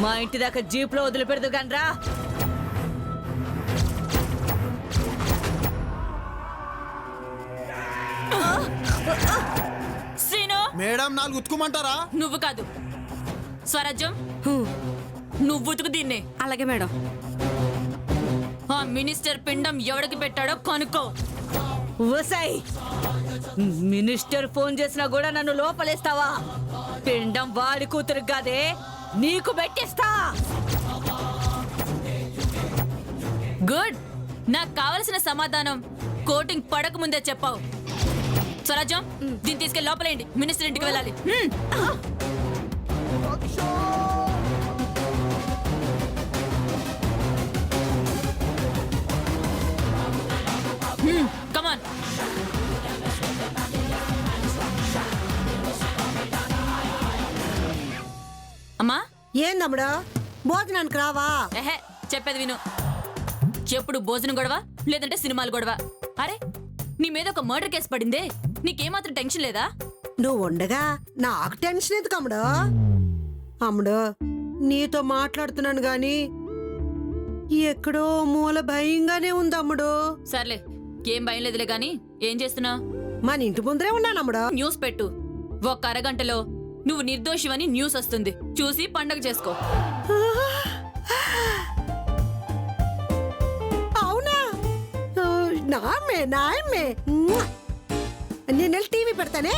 మా ఇంటి దాకా జీప్ లో వదిలిపెడదు కానరా. మేడం 4 ఉతుకుమంటారా? నువ్వు కాదు స్వరాజ్యం, నువ్వు ఉతుకు దీన్ని. అలాగే మేడం. ఆ మినిస్టర్ పిండం ఎవడికి పెట్టాడో కనుక్కో. వసాయ్, మినిస్టర్ ఫోన్ చేసినా కూడా నన్ను లోపలేస్తావా? పిండం వాడి కూతురు కాదే, నీకు పెట్టేస్తా. గుడ్, నాకు కావలసిన సమాధానం కోటింగ్ పడక ముందే చెప్పావు. స్వరాజ్యం, దీన్ని తీసుకెళ్ళి లోపలేండి, మినిస్టర్ ఇంటికి వెళ్ళాలి. కమాన్. అమ్మా, ఏందమ్ముడా భోజనానికి రావా? ఎహే, చెప్పేది విను. ఎప్పుడు భోజనం గొడవ, లేదంటే సినిమాలు గొడవ. అరే, నీ మీద ఒక మర్డర్ కేసు పడిందే, నీకేమాత్రం టెన్షన్ లేదా? నువ్వు ఉండగా నాకు టెన్షన్ ఎందుకు అమ్ముడు? అమ్ముడు, నీతో మాట్లాడుతున్నాను గాని ఎక్కడో మూల భయంగానే ఉంది అమ్ముడు. సర్లే, ఏం భయం లేదులే గాని ఏం చేస్తున్నావు? మన ఇంటి ముందరే ఉన్నాను అమ్ముడు. న్యూస్ పెట్టు. ఒక అరగంటలో నువ్వు నిర్దోషివని న్యూస్ వస్తుంది, చూసి పండగ చేసుకో. అవునా? నామే నాయమే. నేను వెళ్ళి టీవీ పెడతానే.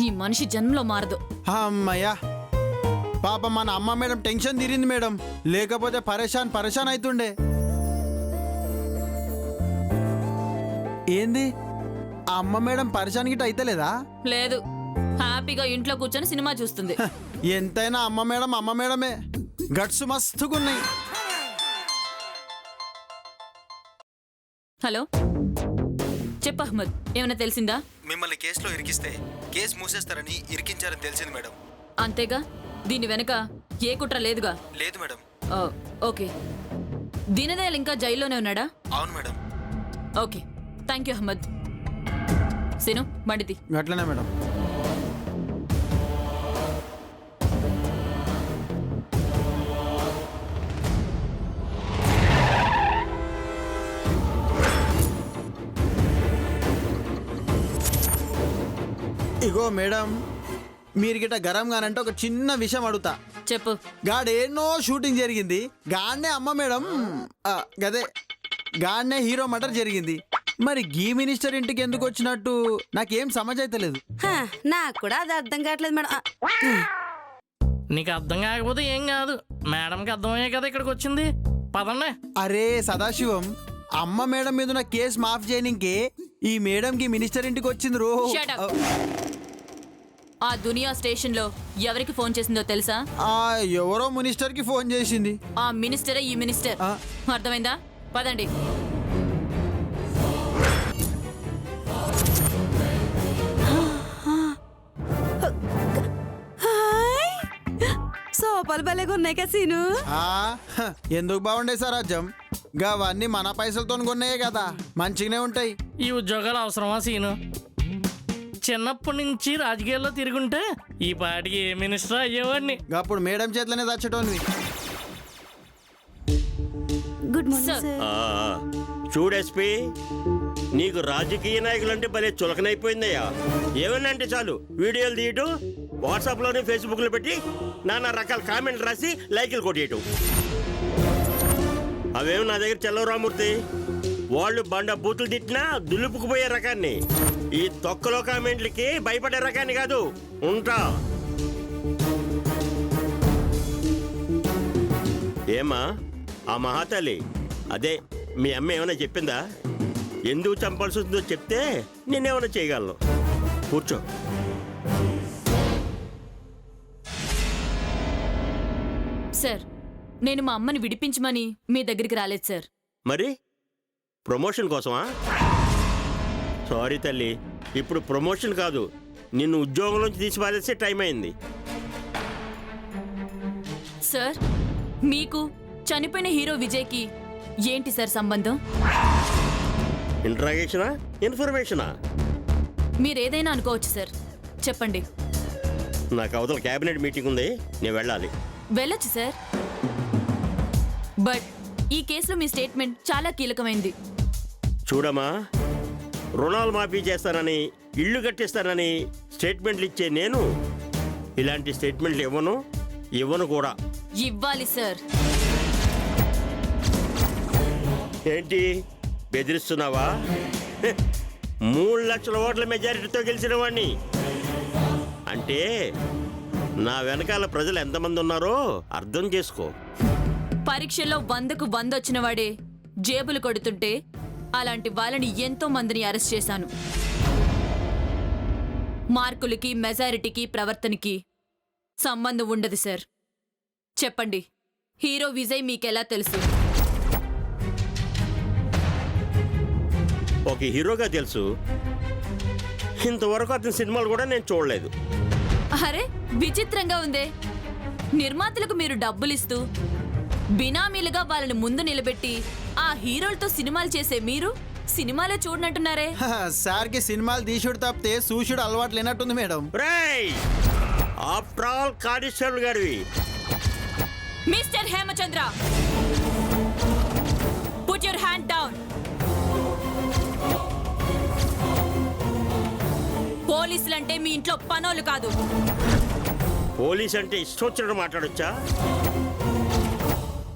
ఈ మనిషి జన్మలో మారదు. అమ్మయ్యా, పాప మన అమ్మ మేడం టెన్షన్ తీరింది మేడం, లేకపోతే పరేషాన్ అవుతుండే. ఏంది ఆ అమ్మ మేడం పరేషాన్ గిట్ట అయితలేదా? లేదు, హ్యాపీగా ఇంట్లో కూర్చొని సినిమా చూస్తుంది. ఎంతైనా అమ్మ మేడమే, గట్స్ మస్తుగున్నాయి. హలో, చెప్పు అహ్మద్, ఏమైనా తెలిసిందా? మిమ్మల్ని కేసులో ఇరికిస్తే కేసు మూసేస్తారని ఇరికించారని తెలిసింది మేడం. అంతేగా, దీని వెనక ఏ కుట్ర లేదుగా? లేదు మేడం. ఓకే, దీనదయాల్ ఇంకా జైల్లోనే ఉన్నాడా? అవును madam. Okay, thank you Ahmed. సీను, బండిది. గట్లనే మేడం. ఇగో మేడం, మీరు గిట్ట గరం గానంటే ఒక చిన్న విషయం అడుగుతా. చెప్పు. గాడేనో షూటింగ్ జరిగింది, గాడనే అమ్మ మేడం గదే గాడనే హీరో మర్డర్ జరిగింది. మరి గీ మినిస్టర్ ఇంటికి ఎందుకు వచ్చినట్టు నాకేం సమజ్ అయితలేదు. నాకు కూడా అది అర్థం కావట్లేదు మేడం. నీకు అర్థం కాకపోతే ఏం కాదు, మేడంకి అర్థమయ్యే కదా ఇక్కడికి వచ్చింది. పదండి. అరే సదాశివం, అమ్మ మేడం మీద ఉన్న కేసు మాఫ్ చేయనికే ఈ మేడంకి మినిస్టర్ ఇంటికి వచ్చింది రో. Shut up. ఆ దునియా స్టేషన్ లో ఎవరికి ఫోన్ చేసిందో తెలుసా? ఎవరో మినిస్టర్ కి ఫోన్ చేసింది. ఆ మినిస్టరే ఈ మినిస్టర్. అర్థమైందా? పదండి. సోపాలు భలేగా ఉన్నాయి కదా సీను. ఎందుకు బాగుండే సారాజ్యం, అవన్నీ మన పైసలతో కొన్నాయే కదా, మంచిగానే ఉంటాయి. ఈ ఉద్యోగాలు అవసరమా సీను? చిన్నప్పటి నుంచి రాజకీయాల్లో తిరుగుంటే ఈ పాటికి ఏ మినిస్టర్ అయ్యేవాడిని. అప్పుడు మేడం చేతిలోనే దచ్చటోనివి. Good morning sir. చూడెస్పీ, నీకు రాజకీయ నాయకులంటే భలే చులకనైపోయిందయ్యా. ఏమన్నా అంటే చాలు వీడియోలు తీయటం, వాట్సాప్లోనే ఫేస్బుక్లో పెట్టి నానా రకాల కామెంట్లు రాసి లైకులు కొట్టేయటం. అవేమో నా దగ్గర చెల్లవు రామూర్తి. వాళ్ళు బండ బూతులు తిట్టినా దులుపుకుపోయే రకాన్ని, ఈ తొక్కలో కామెంట్లకి భయపడే రకాన్ని కాదు. ఉంటా. ఏమా ఆ మహాతల్లి, అదే మీ అమ్మ ఏమైనా చెప్పిందా? ఎందుకు చంపాల్సి వస్తుందో చెప్తే నేనేమైనా చేయగలను. కూర్చో. సార్, నేను మా అమ్మని విడిపించమని మీ దగ్గరికి రాలేదు సార్. మరి ప్రమోషన్ కోసమా? సారీ తల్లి, ఇప్పుడు ప్రమోషన్ కాదు, నిన్ను ఉద్యోగంలోంచి తీసి పారేసే టైం అయింది. సార్, మీకు చనిపోయిన హీరో విజయ్కి ఏంటి సార్ సంబంధం? ఇంట్రాగేషనా, ఇన్ఫర్మేషనా? మీరేదైనా అనుకోవచ్చు సార్, చెప్పండి. నాకు అవతల క్యాబినెట్ మీటింగ్ ఉంది, నేను వెళ్ళాలి. వెళ్ళొచ్చు సార్, బట్ ఈ కేసులో మీ స్టేట్మెంట్ చాలా కీలకమైంది. చూడమ్మా, రుణాలు మాఫీ చేస్తానని, ఇల్లు కట్టిస్తానని స్టేట్మెంట్లు ఇచ్చే నేను ఇలాంటి స్టేట్మెంట్లు ఇవ్వను కూడా. ఇవ్వాలి సార్. ఏంటి బెదిరిస్తున్నావా? 3 లక్షల ఓట్ల మెజారిటీతో గెలిచిన వాడిని అంటే నా వెనకాల ప్రజలు ఎంతమంది ఉన్నారో అర్థం చేసుకో. పరీక్షల్లో 100కు 100 వచ్చిన వాడే జేబులు కొడుతుంటే అలాంటి వాళ్ళని ఎంతో మందిని అరెస్ట్ చేశాను. మార్కులకి, మెజారిటీకి, ప్రవర్తనకి సంబంధం ఉండదు సార్. చెప్పండి, హీరో విజయ్ మీకెలా తెలుసు? ఒక హీరోగా తెలుసు, ఇంతవరకు అతని సినిమాలు కూడా నేను చూడలేదు. అరే విచిత్రంగా ఉందే. నిర్మాతలకు మీరు డబ్బులిస్తూ బినామీలుగా వాళ్ళని ముందు నిలబెట్టి ఆ హీరోలతో సినిమాలు చేసే మీరు సినిమాలో చూడనంటున్నారే. సార్కి సినిమాలు తీసుడు తప్పితే చూసుడు అలవాటు లేనట్టుంది మేడం. రేయ్, ఆఫ్టర్ ఆల్ కానిస్టేబుల్ గారివి. Mister Hemachandra, put your hand down. పోలీసులంటే మీ ఇంట్లో పనోళ్ళు కాదు. పోలీస్ అంటే ఇష్టం మాట్లాడొచ్చా?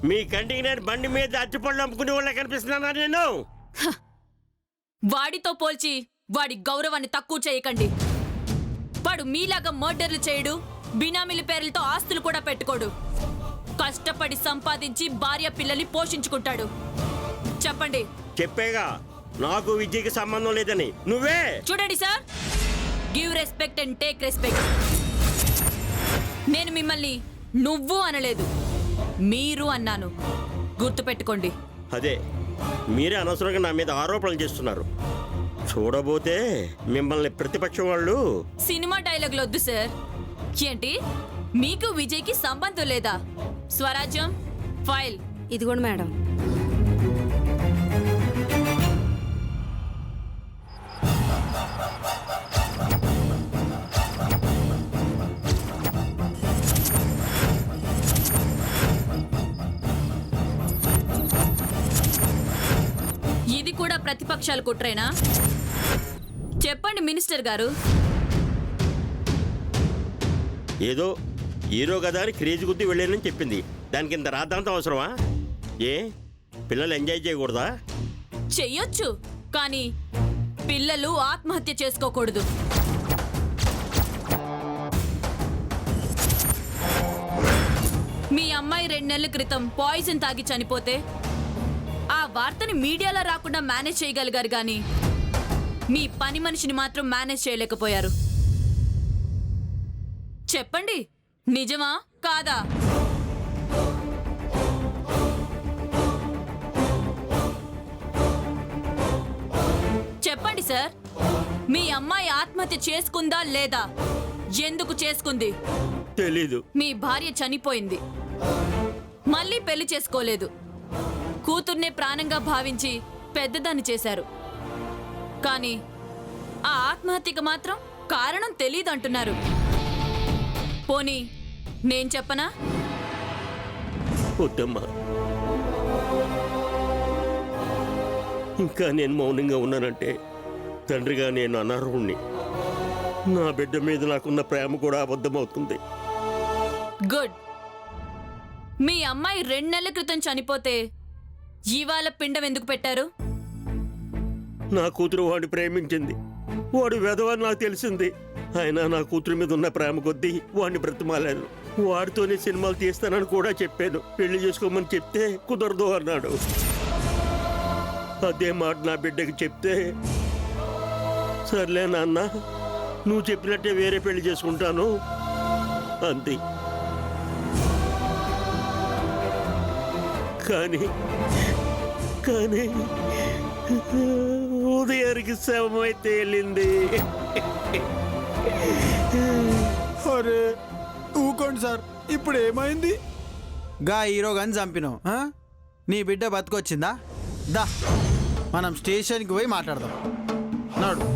మీ కంటికి నేను బండి మీద అరటిపళ్ళు అమ్ముకునే వాళ్ళ కనిపిస్తున్నానా నేను? వాడితో పోల్చి వాడి గౌరవాన్ని తక్కువ చేయకండి. వాడు మీలాగా మర్డర్లు చేయడు, బినామీల పేర్లతో ఆస్తులు కూడా పెట్టుకోడు. కష్టపడి సంపాదించి భార్య పిల్లల్ని పోషించుకుంటాడు. చెప్పండి. చెప్పేగా నాకు విద్యకి సంబంధం లేదని. నువ్వే చూడండి sir, give respect and take respect. నేను మిమ్మల్ని నువ్వు అనలేదు, మీరు అన్నాను. గుర్తుపెట్టుకోండి. అదే, మీరే అనవసరంగా నా మీద ఆరోపణలు చేస్తున్నారు. చూడబోతే మిమ్మల్ని ప్రతిపక్షం వాళ్ళు. సినిమా డైలాగులు వద్దు సార్. ఏంటి, మీకు విజయ్కి సంబంధం లేదా? స్వరాజ్యం ఫైల్ ఇదిగోండి మేడం. ఇది కూడా ప్రతిపక్షాలు కుట్రేనా? చెప్పండి మినిస్టర్ గారు. ఏదో హీరో కదా అని క్రేజ్ గుద్ది వెళ్ళానని చెప్పింది. దానికి ఇంత రాద్దాంతం అవసరమా? ఏ పిల్లలు ఎంజాయ్ చేయకూడదా? చెయ్యొచ్చు, కానీ పిల్లలు ఆత్మహత్య చేసుకోకూడదు. మీ అమ్మాయి 2 నెలల క్రితం పాయిజన్ తాగి చనిపోతే ఆ వార్తని మీడియాలో రాకుండా మేనేజ్ చేయగలిగారు, కానీ మీ పని మనిషిని మాత్రం మేనేజ్ చేయలేకపోయారు. చెప్పండి, నిజమా కాదా? చెప్పండి సార్, మీ అమ్మాయి ఆత్మహత్య చేసుకుందా లేదా? ఎందుకు చేసుకుంది? తెలీదు. మీ భార్య చనిపోయింది, మళ్ళీ పెళ్లి చేసుకోలేదు. కూతుర్నే ప్రాణంగా భావించి పెద్దదాన్ని చేశారు. కానీ ఆ ఆత్మహత్యకు మాత్రం కారణం తెలీదంటున్నారు. పోనీ నేను చెప్పనా? వద్దమ్మా, ఇంకా నేను మౌనంగా ఉన్నానంటే తండ్రిగా నేను అనర్హుణ్ణి. నా బిడ్డ మీద నాకున్న ప్రేమ కూడా అబద్ధమవుతుంది. గుడ్. మీ అమ్మాయి 2 నెలల క్రితం చనిపోతే ఇవాళ పిండం ఎందుకు పెట్టారు? నా కూతురు వాడిని ప్రేమించింది. వాడు వెధవని నాకు తెలిసింది. అయినా నా కూతురు మీద ఉన్న ప్రేమ కొద్దీ వాడిని బ్రతిమాలాను. వాడితోనే సినిమాలు తీస్తానని కూడా చెప్పాను. పెళ్లి చేసుకోమని చెప్తే కుదరదు అన్నాడు. అదే మాట నా బిడ్డకి చెప్తే, సర్లే నాన్న, నువ్వు చెప్పినట్టే వేరే పెళ్లి చేసుకుంటాను అంది. కానీ ఉదయం దగ్గరికి శవమై తేలింది. అరే ఊకోండి సార్, ఇప్పుడు ఏమైంది? గా హీరో గని చంపినావు, నీ బిడ్డ బతికొచ్చిందా? దా మనం స్టేషన్కి పోయి మాట్లాడదాం. నాడు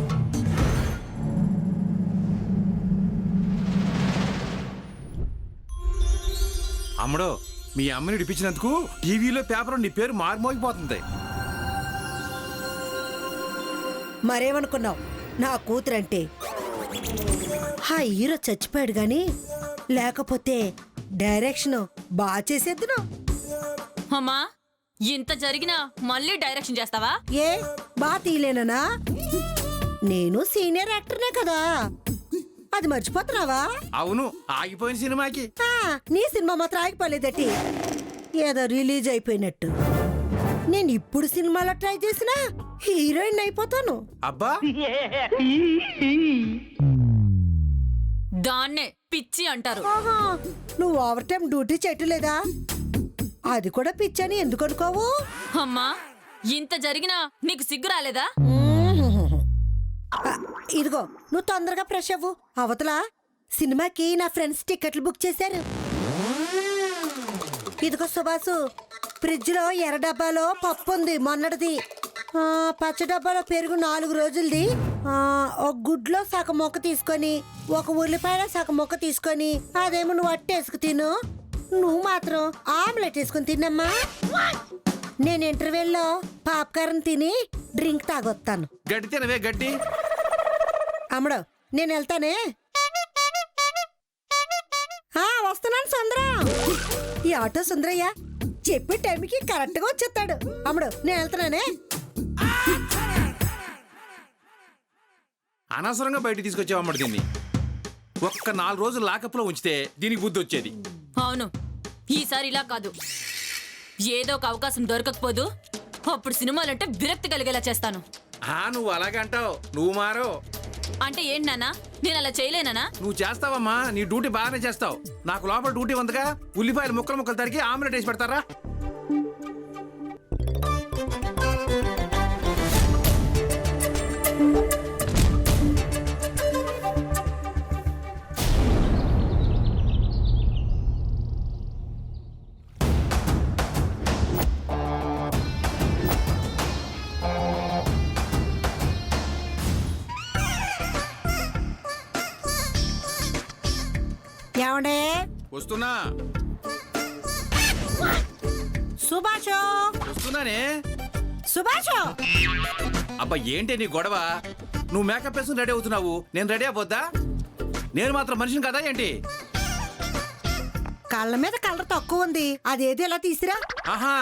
అమ్మడో, మీ అమ్మని ఇడిపించినందుకు టీవీలో పేపర్ నీ పేరు మారుమోగిపోతుంది. మరేమనుకున్నావు నా కూతురంటే? ఆ హీరో చచ్చిపోయాడు గాని లేకపోతే డైరెక్షన్ బాగా చేసేద్దును. అమ్మా, ఇంత జరిగినా మళ్ళీ డైరెక్షన్ చేస్తావా? ఏ బాగా తీయలేనా? నేను సీనియర్ యాక్టర్నే కదా, అది మర్చిపోతున్నావా? అవును, ఆగిపోయిన సినిమాకి ఆ, నీ సినిమా మాత్రం ఆగిపోలేదటి, ఏదో రిలీజ్ అయిపోయినట్టు. నేను ఇప్పుడు సినిమాలో ట్రై చేసినా హీరోయిన్ అయిపోతాను. అబ్బా, దాన్నే పిచ్చి అంటారు. ఆహా, నువ్వు ఓవర్ టైం డ్యూటీ చేయట్లేదా? అది కూడా పిచ్చని ఎందుకు అనుకోవు? అమ్మా, ఇంత జరిగినా నీకు సిగ్గు రాలేదా? ఆ, ఇదిగో నువ్వు తొందరగా ఫ్రెష్ అవ్వు. అవతల సినిమాకి నా ఫ్రెండ్స్ టికెట్లు బుక్ చేశారు. ఇదిగో సుభాసు, ఫ్రిడ్జ్ లో ఎర్ర డబ్బాలో పప్పు ఉంది మొన్నటిది, పచ్చ డబ్బాలో పెరుగు 4 రోజులది, ఒక గుడ్లో సగం మొక్క తీసుకొని, ఒక ఉల్లిపాయలో సగం మొక్క తీసుకొని, అదేమో నువ్వు అట్టేసుకు తిను, నువ్వు మాత్రం ఆమ్లెట్ వేసుకుని తిన్నమ్మా. నేను ఇంటర్వెల్లో పాప్కార్న్ తిని డ్రింక్ తాగొస్తాను. గడ్డి తినవే గడ్డి. అమ్మడు నేను వెళ్తానే. వస్తున్నాను సుందరం. ఈ ఆటో సుందరయ్య చెప్పే టైంకి కరెక్ట్ గా వచ్చేస్తాడు. అమ్మడు నేను వెళ్తున్నానే. అనవసరంగా బయట తీసుకొచ్చావమ్మడు దీన్ని. ఒక్క 4 రోజులు లాకప్లో ఉంచితే దీనికి బుద్ధి వచ్చేది. అవును, ఈసారి ఇలా కాదు. ఏదో ఒక అవకాశం దొరకకపోదు, అప్పుడు సినిమాలంటే విరక్తి కలిగేలా చేస్తాను. నువ్వు అలాగే అంటావు, నువ్వు మారో. అంటే ఏంటి నాన్న, నేను అలా చేయలేనా? నువ్వు చేస్తావమ్మా, నీ డ్యూటీ బాగానే చేస్తావు. నాకు లోపల డ్యూటీ ఉందిగా, ఉల్లిపాయలు ముక్కలు తరిగి ఆమ్లెట్ వేసి పెడతారా? ఏమండే? వస్తున్నా సుభాషో, వస్తున్నానే. సుభాషో. అబ్బా ఏంటి నీ గొడవ? నువ్వు మేకప్ వేసుకుని రెడీ అవుతున్నావు, నేను రెడీ అయిపోద్దా? నేను మాత్రం మనిషిని కదా ఏంటి? కళ్ళ మీద కలర్ తక్కువ ఉంది, అదేది ఎలా తీసిరా? ఆహా,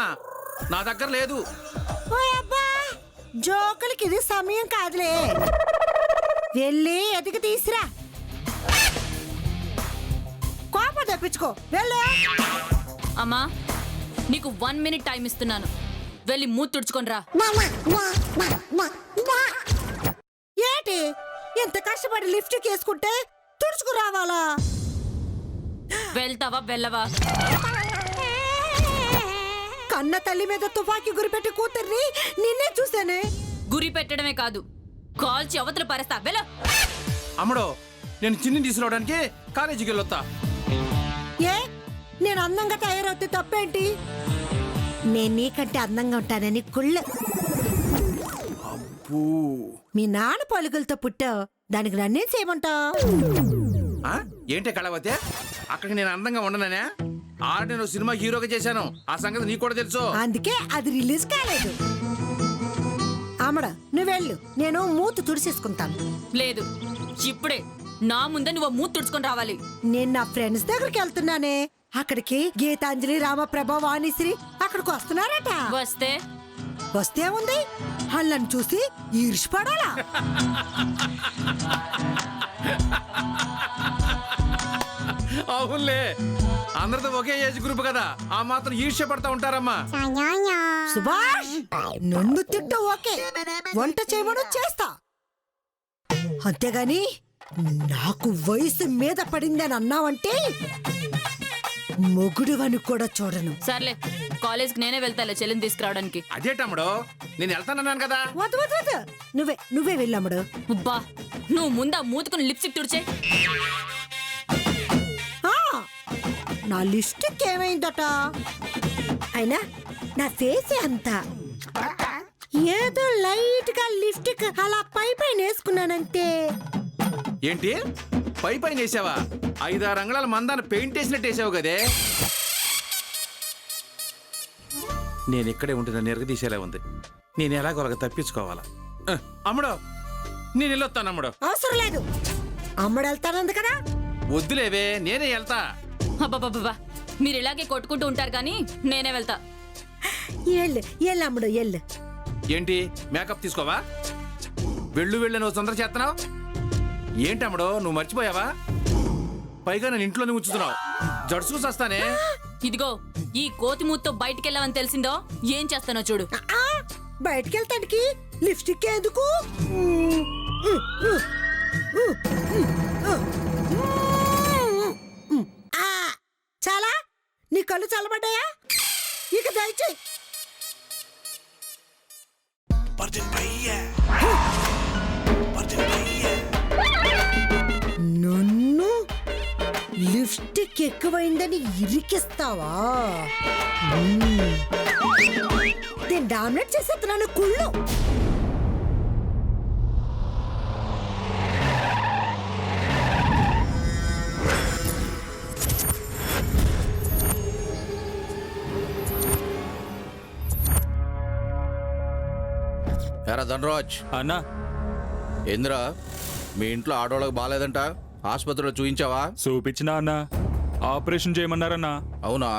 నా దగ్గర లేదు. ఓ అబ్బా, జోకులకి ఇది సమయం కాదులే, వెళ్ళి ఎదిగి తీసిరా. కోపం తెప్పించుకో, వెళ్ళు. అమ్మా, నీకు 1 మినిట్ టైం ఇస్తున్నాను, వెళ్ళి మూతి తుడుచుకొని రా. ఏంటి ఎంత కష్టపడి లిఫ్ట్ చేసుకుంటే తుడుచుకు రావాలా? వెళ్తావా వెళ్ళవా? కన్న తల్లి మీద తుపాకీ గురిపెట్టి కూతుర్ని నిన్నే చూసానే. గురి పెట్టడమే కాదు, కాల్చి అవతల పరేస్తా. వెళ్ళ. అమ్మడో, నేను చిన్ని తీసుకురావడానికి కాలేజీకి వెళ్ళొత్తా. ఏ నేను అందంగా తయారవుతే తప్పేంటి? నేను నీకంటే అందంగా ఉంటానని కుళ్ళు. మీ నాన్న పలుకులతో పుట్టావు, దానికి నన్నేం చేయమంటావు? ఏంటే కళవతే, అక్కడికి నేను అందంగా ఉండననే? ఆల్రెడీ నేను సినిమా హీరోగా చేశాను, ఆ సంగతి నీకు కూడా తెలుసు. అందుకే అది రిలీజ్ కాలేదు. అమ్మడ నువ్వు వెళ్ళు, నేను మూతు తుడిసేసుకుంటాను. లేదు, ఇప్పుడే నా ముందే నువ్వు మూతి తుడుచుకొని రావాలి. నేను నా ఫ్రెండ్స్ దగ్గరికి వెళ్తున్నానే, అక్కడికి గీతాంజలి, రామప్రభ, వాణిశ్రీ అక్కడికి వస్తున్నారట. వస్తే ఉంది, వాళ్ళని చూసి ఈర్ష్పడాలా? అవునులే, అందరితో ఒకే ఏజ్ గ్రూప్ కదా, ఆ మాత్రం ఈర్ష్య పడతా ఉంటారమ్మా. సుభాష్, నన్ను తిట్టు ఓకే, వంట చేయమని చేస్తా, అంతేగాని నాకు వయసు మీద పడిందని అన్నావంటే మొగుడువని కూడా చూడను. సర్లే కాలేజ్కి నేనే వెళ్తాలే చెల్లిని తీసుకురావడానికి. అదే తమ్ముడు, నేను వెళ్తానన్నాను కదా. వద్దు వద్దు వద్దు, నువ్వే వెళ్ళమ్ముడు. అబ్బా నువ్వు ముందా మూతుకుని లిప్స్టిక్ తుడిచే. నా లిప్స్టిక్ ఏమైందట? అయినా నా ఫేస్ అంత ఏదో లైట్ గా లిప్స్టిక్ అలా పైన వేసుకున్నానంతే. ఏంటి పైన వేసావా? 5-6 అంగుళాల మందాన పెయింట్ వేసినట్టు వేసావు కదే. నేను ఇక్కడే ఉంటే నన్ను ఎరగదీసేలా ఉంది. నేను ఎలాగోలాగా తప్పించుకోవాలా? అమ్ముడు, నేను వెళ్ళొస్తాను అమ్ముడు. అవసరం లేదు, అమ్మడు వెళ్తానంది కదా. వద్దులేవే, నేనే వెళ్తా. అబ్బాబాబా మీరు ఇలాగే కొట్టుకుంటూ ఉంటారు కానీ నేనే వెళ్తా. ఎల్లు అమ్ముడు ఎల్లు. ఏంటి మేకప్ తీసుకోవా? వెళ్ళు నువ్వు తొందర చేస్తున్నావు ఏంటమ్ముడు? నువ్వు మర్చిపోయావా? పైగా నేను ఇంట్లోనే ఉంచుతున్నావు. జడుసు వస్తానే. ఇదిగో ఈ కోతి మూత్తో బయటికి వెళ్ళావని తెలిసిందో ఏం చేస్తానో చూడు. బయటికి వెళ్తానికి లిప్స్టిక్ ఎందుకు? చాలా నీ కళ్ళు చల్లబడ్డాయా? ఇక దయచేయి. నన్ను లిప్స్టిక్ ఎక్కువైందని ఇరికిస్తావా? నేను డామినేట్ చేసేస్తున్నాను కుళ్ళు. ఎరా ధనరాజ్ అన్నా, ఏంద్రా మీ ఇంట్లో ఆడవాళ్ళకి బాగాలేదంట, ఆసుపత్రిలో చూయించావా? చూపించినా అన్నా, ఆపరేషన్ చేయమన్నారన్నా. అవునా,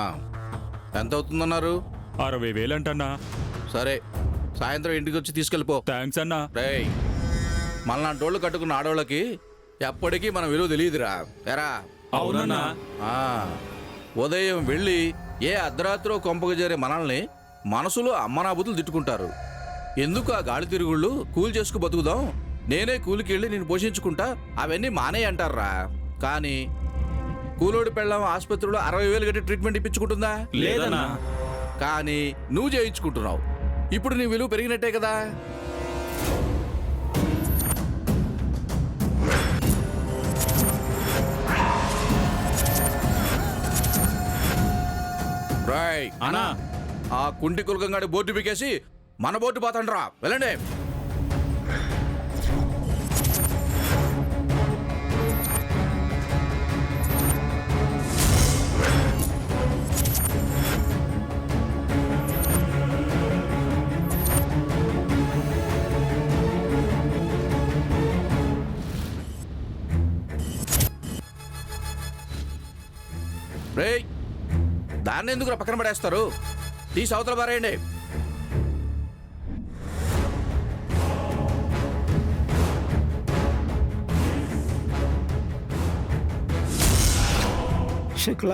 ఎంత అవుతుందన్నారు? 60,000 అంటన్నా. సరే, సాయంత్రం ఇంటికి వచ్చి తీసుకెళ్ళిపో. థ్యాంక్స్ అన్నా. రేయ్, మనలాంటి టోళ్ళు కట్టుకున్న ఆడవాళ్ళకి ఎప్పటికీ మన విలువ తెలియదురా. ఎరా అవునన్నా. ఉదయం వెళ్ళి ఏ అర్ధరాత్రో కొంపకు చేరే మనల్ని మనసులో అమ్మనాబుతులు తిట్టుకుంటారు. ఎందుకు ఆ గాలి తిరుగుళ్ళు? కూలి చేసుకు బతుకుదాం, నేనే కూలికి వెళ్ళి నేను పోషించుకుంటా, అవన్నీ మానే అంటారా. కానీ కూలోడి పెళ్ళాం ఆసుపత్రిలో 60,000 కట్టి ట్రీట్మెంట్ ఇప్పించుకుంటుందా? లేదన్నా. కానీ నువ్వు చేయించుకుంటున్నావు. ఇప్పుడు నీ విలువ పెరిగినట్టే కదా. రాయ్ అన్నా, ఆ కుంటి కులకంగాడి బోర్డు పీకేసి మన బోర్డు పోతాండ్రా. వెళ్ళండి. రేయ్, దాన్ని ఎందుకు పక్కన పడేస్తారు? తీసి అవతల పారేయండి. శుక్ల,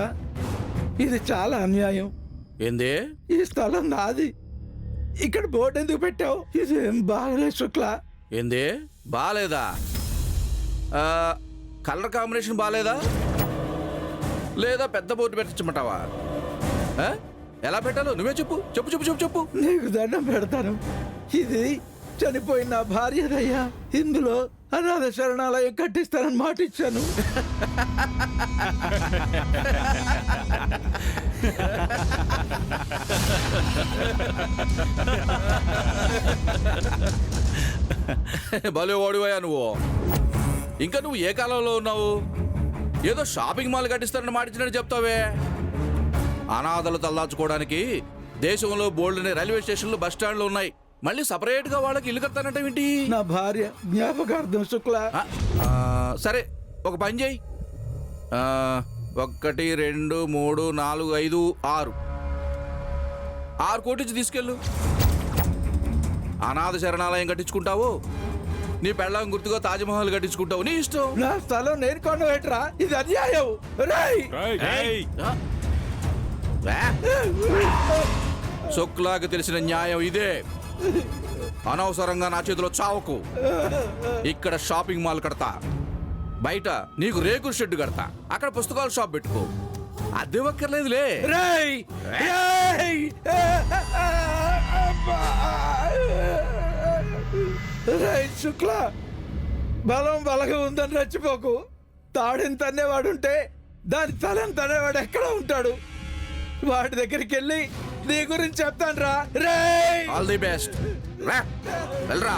ఇది చాలా అన్యాయం. ఏంది? ఈ స్థలం నాది, ఇక్కడ బోర్డు ఎందుకు పెట్టావు? ఇది ఏం బాగలేదు శుక్ల. ఏంది బాలేదా? కలర్ కాంబినేషన్ బాలేదా? లేదా పెద్ద బోర్డు పెట్టించమంటావా? ఎలా పెట్టాలో నువ్వే చెప్పు. చెప్పు చెప్పు చెప్పు చెప్పు. నీకు దండం పెడతాను, ఇది చనిపోయిన నా భార్యదయ్యా. ఇందులో అనాథ శరణాలయం కట్టిస్తానని మాట ఇచ్చాను. భలే ఓడిపోయా నువ్వు. ఇంకా నువ్వు ఏ కాలంలో ఉన్నావు? ఏదో షాపింగ్ మాల్ కట్టిస్తానని మాటిచ్చినట్టు చెప్తావే. అనాథలు తల్లాచుకోవడానికి దేశంలో బోల్డ్ని రైల్వే స్టేషన్లు బస్ స్టాండ్లు ఉన్నాయి. మళ్ళీ సపరేట్ గా వాళ్ళకి ఇల్లు కడతానంటే ఏంటి? నా భార్య జ్ఞాపకార్థం శుక్ల. సరే, ఒక పని చేయి. 1 2 3 4 5 6 కోటించి తీసుకెళ్ళు. అనాథ శరణాలయం కట్టించుకుంటావు, నీ పెళ్ళాం గుర్తుగా తాజ్మహల్ కట్టించుకుంటావు, నీ ఇష్టం. నా స్థలం నేను కొనవేట్రా, ఇది అన్యాయం. రేయ్, శుక్లాకి తెలిసిన న్యాయం ఇదే. అనవసరంగా నా చేతిలో చావకు. ఇక్కడ షాపింగ్ మాల్ కడతా, బయట నీకు రేకుల షెడ్ కడతా, అక్కడ పుస్తకాల షాప్ పెట్టుకో. అది ఒక్కర్లేదులే. రేయ్ రేయ్ రేయ్ శుక్ల, బలం బలగా ఉందని రెచ్చిపోకు. తాడిని తన్నేవాడుంటే దాని తలని తనేవాడు ఎక్కడ ఉంటాడు? వాడి దగ్గరికి వెళ్ళి నీ గురించి చెప్తాను రా. రేయ్ ఆల్ ది బెస్ట్. వెళ్ళరా.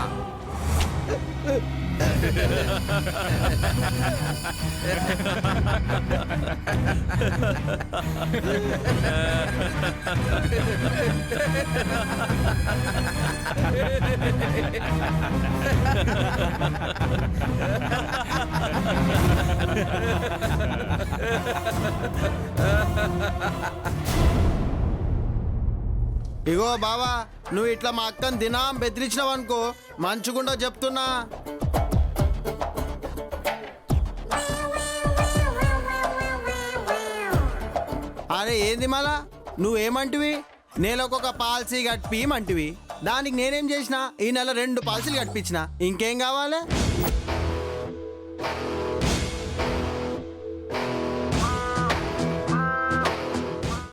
ఇగో బావా, నువ్వు ఇట్లా మా అక్కని దినం బెదిరించినావు అనుకో, మంచుకుండా చెప్తున్నా. అరే ఏంది మళ్ళా నువ్వేమంటివి? నెలకొక పాలసీ కట్టిమంటివి. దానికి నేనేం చేసిన? ఈ నెల 2 పాలసీలు కట్టించిన. ఇంకేం కావాలి?